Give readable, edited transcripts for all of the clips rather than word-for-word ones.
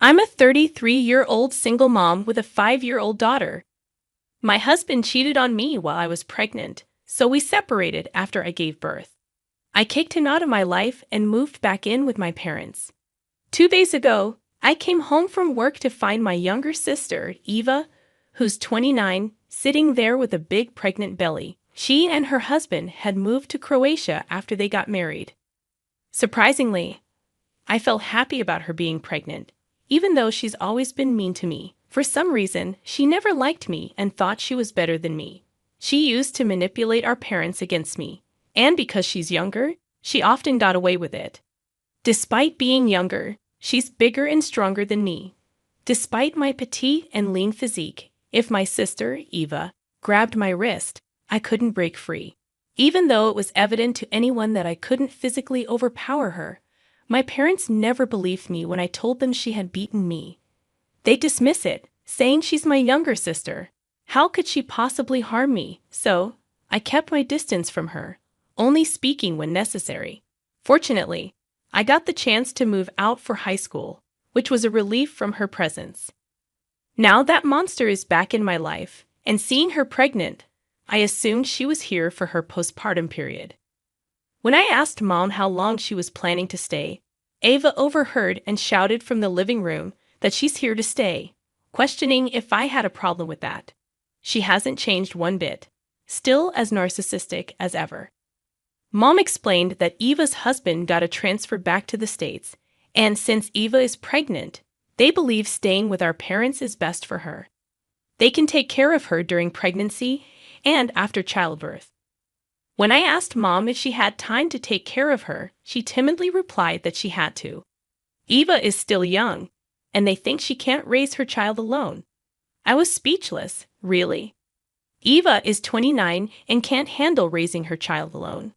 I'm a 33-year-old single mom with a 5-year-old daughter. My husband cheated on me while I was pregnant, so we separated after I gave birth. I kicked him out of my life and moved back in with my parents. 2 days ago, I came home from work to find my younger sister, Eva, who's 29, sitting there with a big pregnant belly. She and her husband had moved to Croatia after they got married. Surprisingly, I felt happy about her being pregnant, even though she's always been mean to me. For some reason, she never liked me and thought she was better than me. She used to manipulate our parents against me, and because she's younger, she often got away with it. Despite being younger, she's bigger and stronger than me. Despite my petite and lean physique, if my sister, Eva, grabbed my wrist, I couldn't break free. Even though it was evident to anyone that I couldn't physically overpower her, my parents never believed me when I told them she had beaten me. They dismiss it, saying she's my younger sister. How could she possibly harm me? So, I kept my distance from her, only speaking when necessary. Fortunately, I got the chance to move out for high school, which was a relief from her presence. Now that monster is back in my life, and seeing her pregnant, I assumed she was here for her postpartum period. When I asked Mom how long she was planning to stay, Ava overheard and shouted from the living room that she's here to stay, questioning if I had a problem with that. She hasn't changed one bit, still as narcissistic as ever. Mom explained that Eva's husband got a transfer back to the States, and since Eva is pregnant, they believe staying with our parents is best for her. They can take care of her during pregnancy and after childbirth. When I asked Mom if she had time to take care of her, she timidly replied that she had to. Eva is still young, and they think she can't raise her child alone. I was speechless, really. Eva is 29 and can't handle raising her child alone.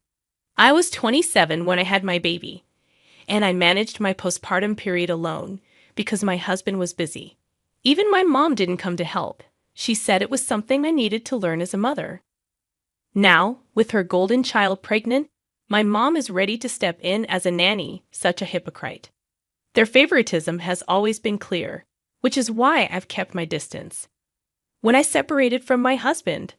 I was 27 when I had my baby, and I managed my postpartum period alone because my husband was busy. Even my mom didn't come to help. She said it was something I needed to learn as a mother. Now, with her golden child pregnant, my mom is ready to step in as a nanny, such a hypocrite. Their favoritism has always been clear, which is why I've kept my distance. When I separated from my husband,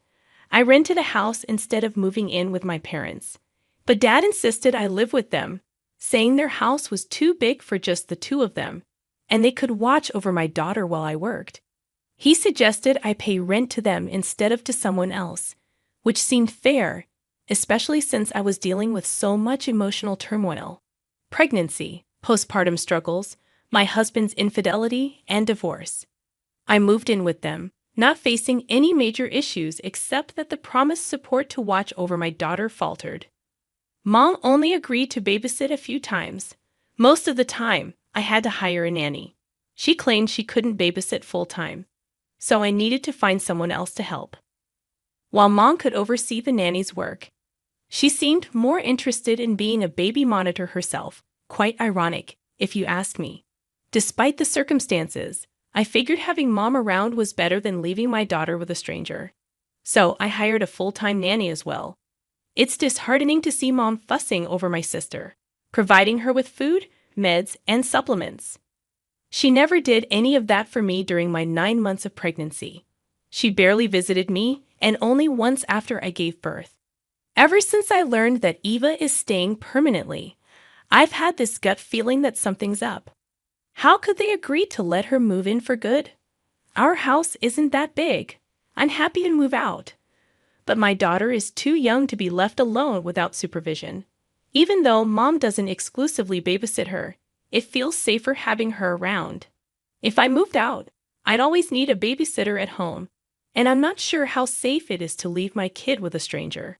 I rented a house instead of moving in with my parents. But Dad insisted I live with them, saying their house was too big for just the two of them, and they could watch over my daughter while I worked. He suggested I pay rent to them instead of to someone else, which seemed fair, especially since I was dealing with so much emotional turmoil. Pregnancy, postpartum struggles, my husband's infidelity, and divorce. I moved in with them, not facing any major issues except that the promised support to watch over my daughter faltered. Mom only agreed to babysit a few times. Most of the time, I had to hire a nanny. She claimed she couldn't babysit full-time, so I needed to find someone else to help. While Mom could oversee the nanny's work, she seemed more interested in being a baby monitor herself. Quite ironic, if you ask me. Despite the circumstances, I figured having Mom around was better than leaving my daughter with a stranger. So I hired a full-time nanny as well. It's disheartening to see Mom fussing over my sister, providing her with food, meds, and supplements. She never did any of that for me during my 9 months of pregnancy. She barely visited me, and only once after I gave birth. Ever since I learned that Eva is staying permanently, I've had this gut feeling that something's up. How could they agree to let her move in for good? Our house isn't that big. I'm happy to move out. But my daughter is too young to be left alone without supervision. Even though Mom doesn't exclusively babysit her, it feels safer having her around. If I moved out, I'd always need a babysitter at home, and I'm not sure how safe it is to leave my kid with a stranger.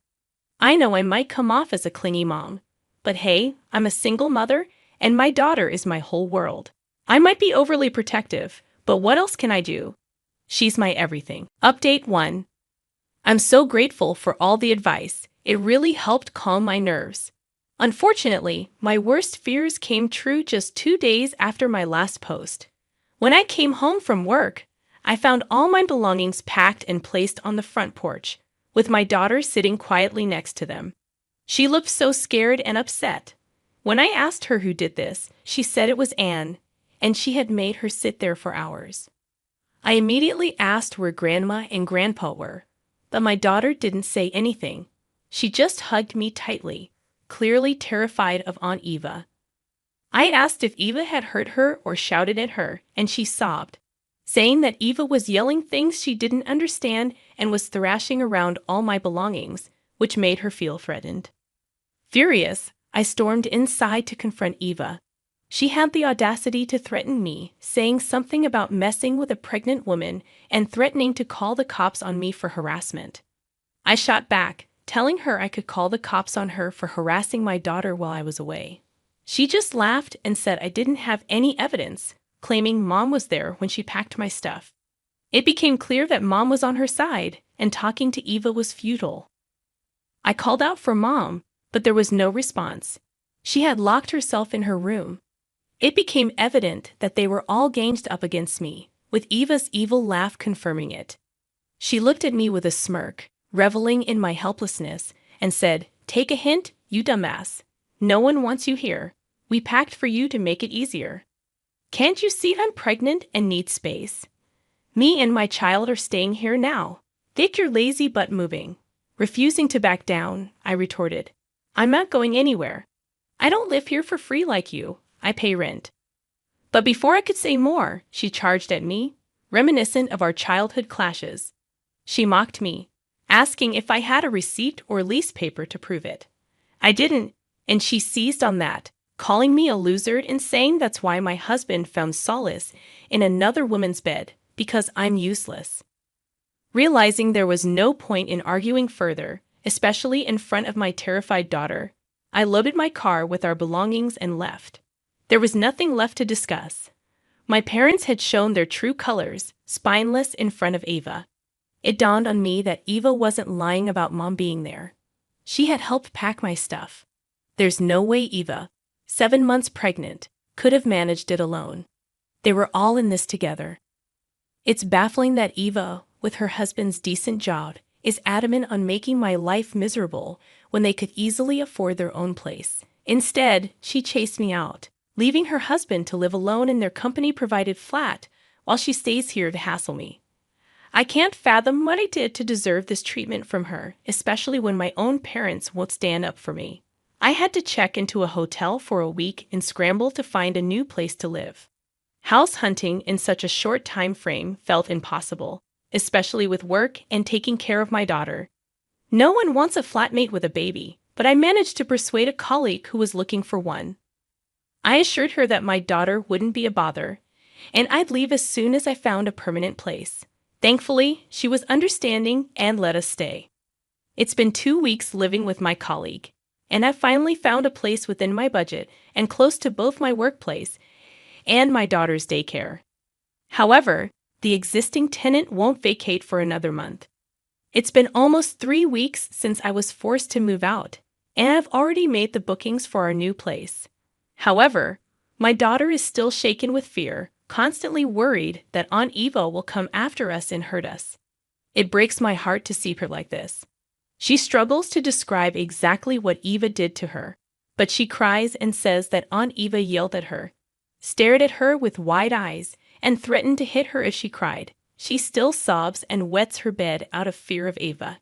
I know I might come off as a clingy mom, but hey, I'm a single mother, and my daughter is my whole world. I might be overly protective, but what else can I do? She's my everything. Update 1. I'm so grateful for all the advice. It really helped calm my nerves. Unfortunately, my worst fears came true just 2 days after my last post. When I came home from work, I found all my belongings packed and placed on the front porch, with my daughter sitting quietly next to them. She looked so scared and upset. When I asked her who did this, she said it was Anne, and she had made her sit there for hours. I immediately asked where Grandma and Grandpa were, but my daughter didn't say anything. She just hugged me tightly, clearly terrified of Aunt Eva. I asked if Eva had hurt her or shouted at her, and she sobbed, saying that Eva was yelling things she didn't understand and was thrashing around all my belongings, which made her feel threatened. Furious, I stormed inside to confront Eva. She had the audacity to threaten me, saying something about messing with a pregnant woman and threatening to call the cops on me for harassment. I shot back, telling her I could call the cops on her for harassing my daughter while I was away. She just laughed and said I didn't have any evidence, claiming Mom was there when she packed my stuff. It became clear that Mom was on her side, and talking to Eva was futile. I called out for Mom, but there was no response. She had locked herself in her room. It became evident that they were all ganged up against me, with Eva's evil laugh confirming it. She looked at me with a smirk, reveling in my helplessness, and said, "Take a hint, you dumbass. No one wants you here. We packed for you to make it easier. Can't you see I'm pregnant and need space? Me and my child are staying here now. Get your lazy butt moving." Refusing to back down, I retorted, "I'm not going anywhere. I don't live here for free like you. I pay rent." But before I could say more, she charged at me, reminiscent of our childhood clashes. She mocked me, asking if I had a receipt or lease paper to prove it. I didn't, and she seized on that, calling me a loser and saying that's why my husband found solace in another woman's bed, because I'm useless. Realizing there was no point in arguing further, especially in front of my terrified daughter, I loaded my car with our belongings and left. There was nothing left to discuss. My parents had shown their true colors, spineless in front of Eva. It dawned on me that Eva wasn't lying about Mom being there. She had helped pack my stuff. There's no way Eva, 7 months pregnant, could have managed it alone. They were all in this together. It's baffling that Eva, with her husband's decent job, is adamant on making my life miserable when they could easily afford their own place. Instead, she chased me out, leaving her husband to live alone in their company-provided flat while she stays here to hassle me. I can't fathom what I did to deserve this treatment from her, especially when my own parents won't stand up for me. I had to check into a hotel for a week and scramble to find a new place to live. House hunting in such a short time frame felt impossible, especially with work and taking care of my daughter. No one wants a flatmate with a baby, but I managed to persuade a colleague who was looking for one. I assured her that my daughter wouldn't be a bother, and I'd leave as soon as I found a permanent place. Thankfully, she was understanding and let us stay. It's been 2 weeks living with my colleague, and I finally found a place within my budget and close to both my workplace and my daughter's daycare. However, the existing tenant won't vacate for another month. It's been almost 3 weeks since I was forced to move out, and I've already made the bookings for our new place. However, my daughter is still shaken with fear, constantly worried that Aunt Eva will come after us and hurt us. It breaks my heart to see her like this. She struggles to describe exactly what Eva did to her, but she cries and says that Aunt Eva yelled at her, stared at her with wide eyes, and threatened to hit her if she cried. She still sobs and wets her bed out of fear of Eva.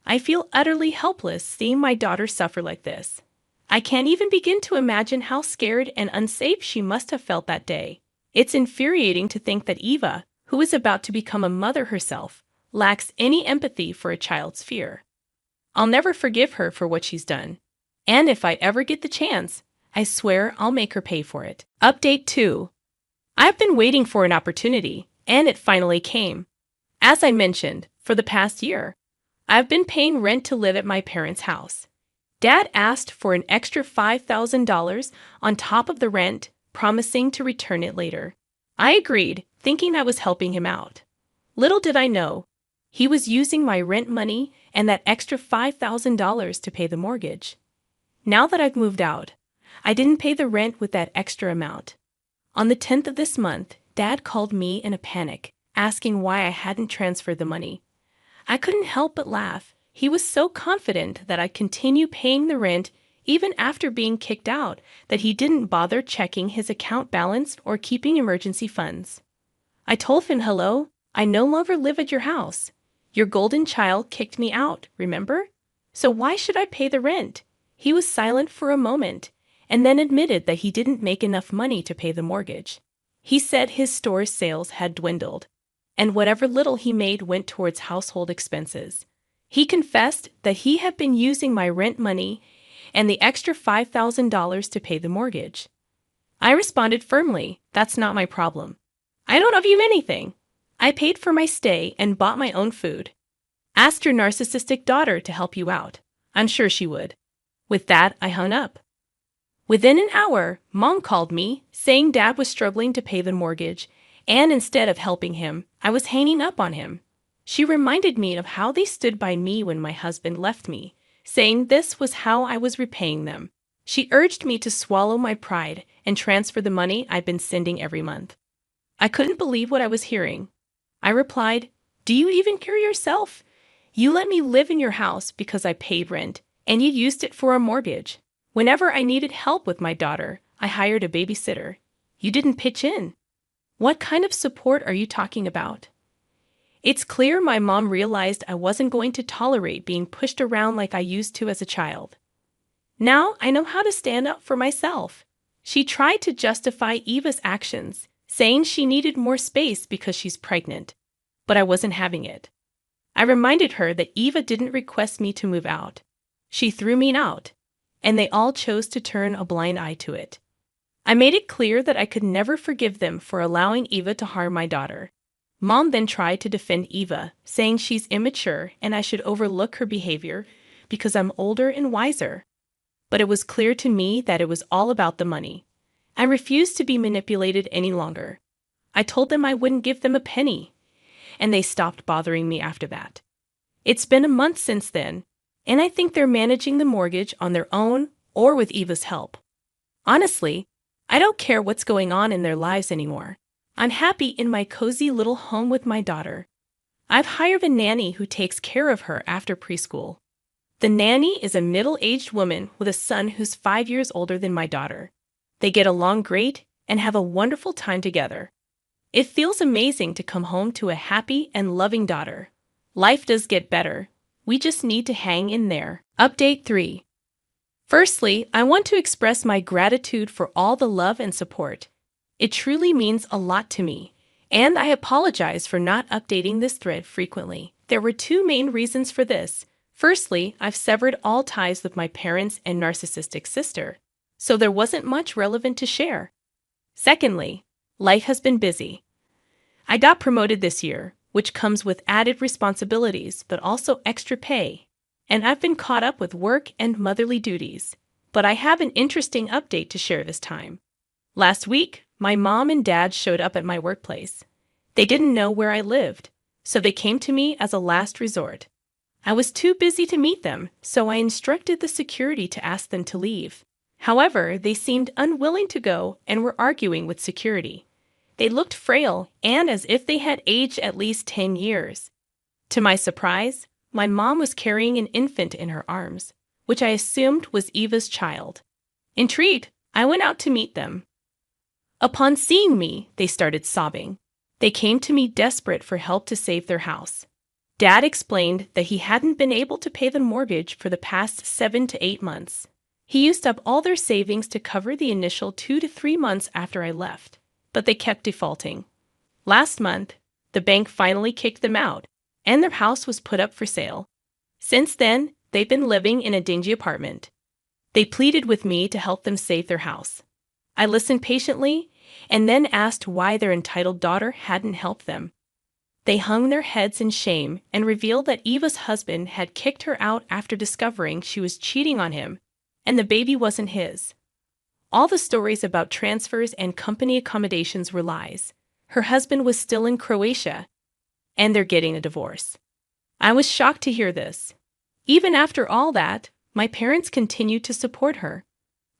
I feel utterly helpless seeing my daughter suffer like this. I can't even begin to imagine how scared and unsafe she must have felt that day. It's infuriating to think that Eva, who is about to become a mother herself, lacks any empathy for a child's fear. I'll never forgive her for what she's done. And if I ever get the chance, I swear I'll make her pay for it. Update 2. I've been waiting for an opportunity, and it finally came. As I mentioned, for the past year, I've been paying rent to live at my parents' house. Dad asked for an extra $5,000 on top of the rent, promising to return it later. I agreed, thinking I was helping him out. Little did I know, he was using my rent money and that extra $5,000 to pay the mortgage. Now that I've moved out, I didn't pay the rent with that extra amount. On the 10th of this month, Dad called me in a panic, asking why I hadn't transferred the money. I couldn't help but laugh. He was so confident that I'd continue paying the rent even after being kicked out, that he didn't bother checking his account balance or keeping emergency funds. I told him, "Hello, I no longer live at your house. Your golden child kicked me out, remember? So why should I pay the rent?" He was silent for a moment, and then admitted that he didn't make enough money to pay the mortgage. He said his store's sales had dwindled, and whatever little he made went towards household expenses. He confessed that he had been using my rent money and the extra $5,000 to pay the mortgage. I responded firmly, "That's not my problem. I don't owe you anything. I paid for my stay and bought my own food. Ask your narcissistic daughter to help you out. I'm sure she would." With that, I hung up. Within an hour, Mom called me, saying Dad was struggling to pay the mortgage, and instead of helping him, I was hanging up on him. She reminded me of how they stood by me when my husband left me, saying this was how I was repaying them. She urged me to swallow my pride and transfer the money I'd been sending every month. I couldn't believe what I was hearing. I replied, "Do you even hear yourself? You let me live in your house because I paid rent, and you used it for a mortgage. Whenever I needed help with my daughter, I hired a babysitter. You didn't pitch in. What kind of support are you talking about?" It's clear my mom realized I wasn't going to tolerate being pushed around like I used to as a child. Now I know how to stand up for myself. She tried to justify Eva's actions, saying she needed more space because she's pregnant, but I wasn't having it. I reminded her that Eva didn't request me to move out. She threw me out, and they all chose to turn a blind eye to it. I made it clear that I could never forgive them for allowing Eva to harm my daughter. Mom then tried to defend Eva, saying she's immature and I should overlook her behavior because I'm older and wiser. But it was clear to me that it was all about the money. I refused to be manipulated any longer. I told them I wouldn't give them a penny, and they stopped bothering me after that. It's been a month since then, and I think they're managing the mortgage on their own or with Eva's help. Honestly, I don't care what's going on in their lives anymore. I'm happy in my cozy little home with my daughter. I've hired a nanny who takes care of her after preschool. The nanny is a middle-aged woman with a son who's 5 years older than my daughter. They get along great and have a wonderful time together. It feels amazing to come home to a happy and loving daughter. Life does get better. We just need to hang in there. Update 3. Firstly, I want to express my gratitude for all the love and support. It truly means a lot to me, and I apologize for not updating this thread frequently. There were two main reasons for this. Firstly, I've severed all ties with my parents and narcissistic sister, so there wasn't much relevant to share. Secondly, life has been busy. I got promoted this year, which comes with added responsibilities but also extra pay, and I've been caught up with work and motherly duties. But I have an interesting update to share this time. Last week, my mom and dad showed up at my workplace. They didn't know where I lived, so they came to me as a last resort. I was too busy to meet them, so I instructed the security to ask them to leave. However, they seemed unwilling to go and were arguing with security. They looked frail and as if they had aged at least 10 years. To my surprise, my mom was carrying an infant in her arms, which I assumed was Eva's child. Intrigued, I went out to meet them. Upon seeing me, they started sobbing. They came to me desperate for help to save their house. Dad explained that he hadn't been able to pay the mortgage for the past 7 to 8 months. He used up all their savings to cover the initial 2 to 3 months after I left, but they kept defaulting. Last month, the bank finally kicked them out, and their house was put up for sale. Since then, they've been living in a dingy apartment. They pleaded with me to help them save their house. I listened patiently and then asked why their entitled daughter hadn't helped them. They hung their heads in shame and revealed that Eva's husband had kicked her out after discovering she was cheating on him, and the baby wasn't his. All the stories about transfers and company accommodations were lies. Her husband was still in Croatia, and they're getting a divorce. I was shocked to hear this. Even after all that, my parents continued to support her.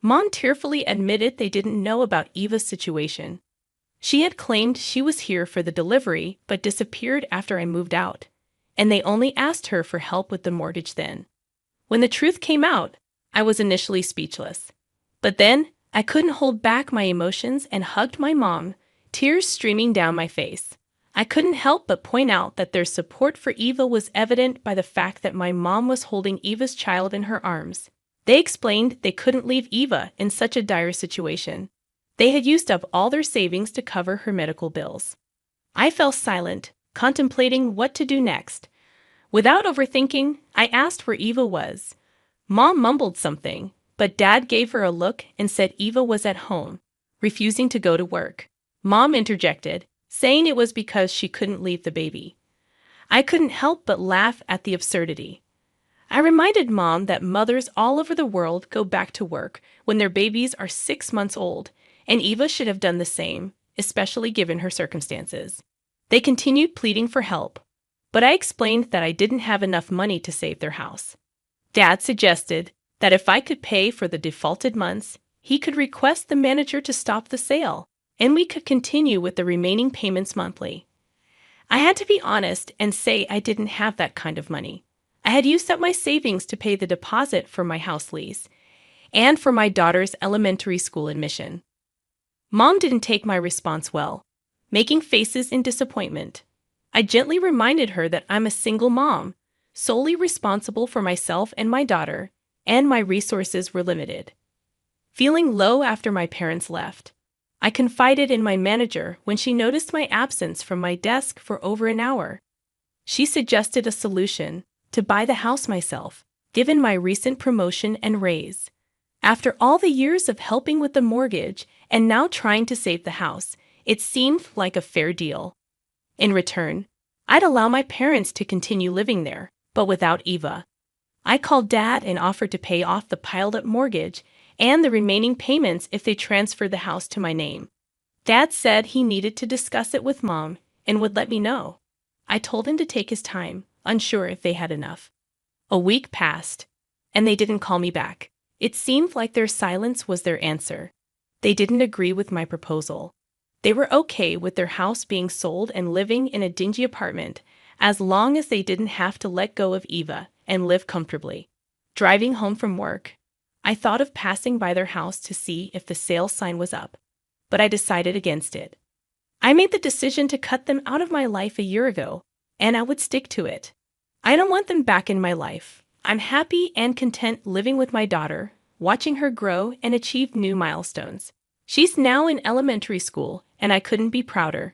Mom tearfully admitted they didn't know about Eva's situation. She had claimed she was here for the delivery but disappeared after I moved out, and they only asked her for help with the mortgage then. When the truth came out, I was initially speechless. But then, I couldn't hold back my emotions and hugged my mom, tears streaming down my face. I couldn't help but point out that their support for Eva was evident by the fact that my mom was holding Eva's child in her arms. They explained they couldn't leave Eva in such a dire situation. They had used up all their savings to cover her medical bills. I fell silent, contemplating what to do next. Without overthinking, I asked where Eva was. Mom mumbled something, but Dad gave her a look and said Eva was at home, refusing to go to work. Mom interjected, saying it was because she couldn't leave the baby. I couldn't help but laugh at the absurdity. I reminded Mom that mothers all over the world go back to work when their babies are 6 months old, and Eva should have done the same, especially given her circumstances. They continued pleading for help, but I explained that I didn't have enough money to save their house. Dad suggested that if I could pay for the defaulted months, he could request the manager to stop the sale, and we could continue with the remaining payments monthly. I had to be honest and say I didn't have that kind of money. I had used up my savings to pay the deposit for my house lease and for my daughter's elementary school admission. Mom didn't take my response well, making faces in disappointment. I gently reminded her that I'm a single mom, solely responsible for myself and my daughter, and my resources were limited. Feeling low after my parents left, I confided in my manager when she noticed my absence from my desk for over an hour. She suggested a solution: to buy the house myself, given my recent promotion and raise. After all the years of helping with the mortgage and now trying to save the house, it seemed like a fair deal. In return, I'd allow my parents to continue living there, but without Eva. I called Dad and offered to pay off the piled-up mortgage and the remaining payments if they transferred the house to my name. Dad said he needed to discuss it with Mom and would let me know. I told him to take his time, unsure if they had enough. A week passed, and they didn't call me back. It seemed like their silence was their answer. They didn't agree with my proposal. They were okay with their house being sold and living in a dingy apartment, as long as they didn't have to let go of Eva and live comfortably. Driving home from work, I thought of passing by their house to see if the sale sign was up, but I decided against it. I made the decision to cut them out of my life a year ago, and I would stick to it. I don't want them back in my life. I'm happy and content living with my daughter, watching her grow and achieve new milestones. She's now in elementary school, and I couldn't be prouder.